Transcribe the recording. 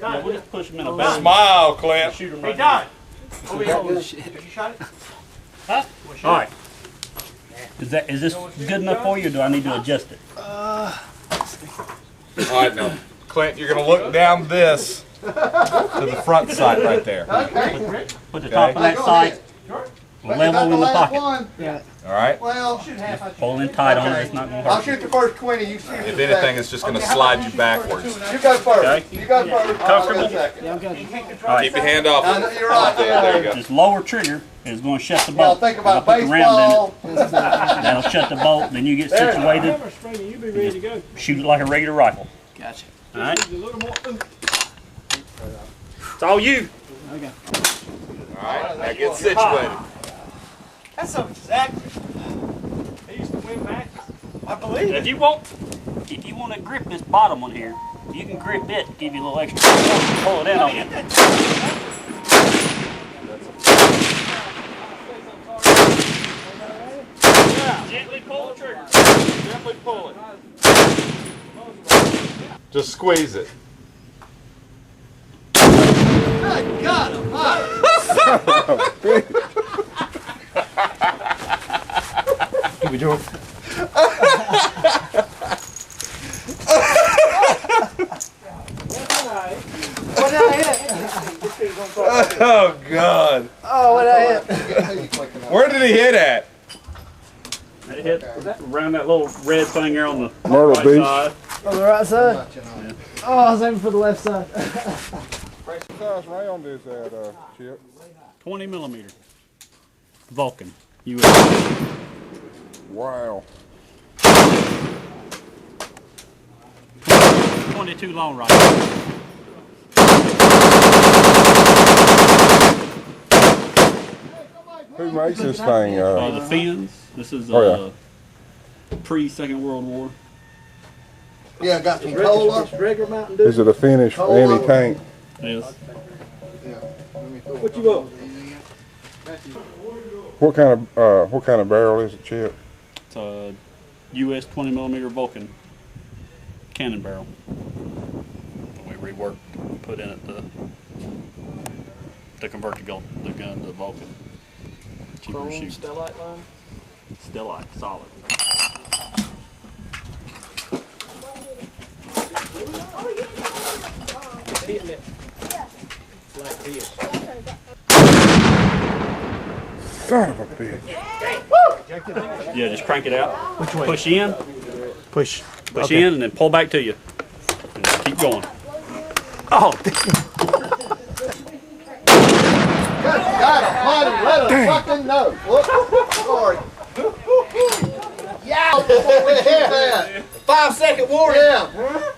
Yeah, we'll just push him in a bag. Smile, Clint. Shoot him Hey, right Don. there. Oh, yeah. Have you shot it? Huh? All right. Is this good enough for you, or do I need to adjust it? All right, now, Clint, you're going to look down this to the front sight right there. Okay. Put the top of that sight level in the pocket. Yeah. All right? Well, Pull in tight on it. It's not going to I'll hurt you. shoot the first 20. You shoot If the anything, second. it's just going to slide you backwards. You go first. Okay. You go first. Comfortable? Yeah, I'm good. All right. Keep your hand off. You're right. There you go. This lower trigger is going to shut the Now bolt. think I'll about put the round in baseball. it. That'll shut the bolt. Then you get situated. You be ready to go. Shoot it like a regular rifle. Gotcha. All right. A little more. It's all you. Okay. All right, now get situated. That's so exactly. They used to win matches. I believe it. If you want to grip this bottom one here, you can grip it to give you a little extra. Pull it in on you. Gently pull the trigger. Gently pull it. Just squeeze it. Got him. We do it. What did I hit? Oh, God. Oh, what did I hit? Where did he hit at? It hit around that little red thing there on the Myrtle right Beach. side. On the right side? Oh, I was aiming for the left side. What size round is that, Chip? 20 millimeter. Vulcan. US. Wow. 22 long rifle. Who makes this thing? The Finns. This is pre-Second World War. Yeah, got some cola. Regular Mountain Dew. Is it a Finnish anti-tank? Yes. What you want? What kind of barrel is it, Chip? It's a US 20 millimeter Vulcan cannon barrel. We reworked, put in it to convert the gun to Vulcan. Cheaper to shoot. Stellite line? Stellite, solid. Hitting it. Like this. Son of a bitch. Yeah, just crank it out. Which way? Push in, Push. push in, and then pull back to you. And just keep going. Oh, Got him. Let him fucking know. Whoop. Sorry. Yeah. Before we shoot that. 5-second warning. Yeah.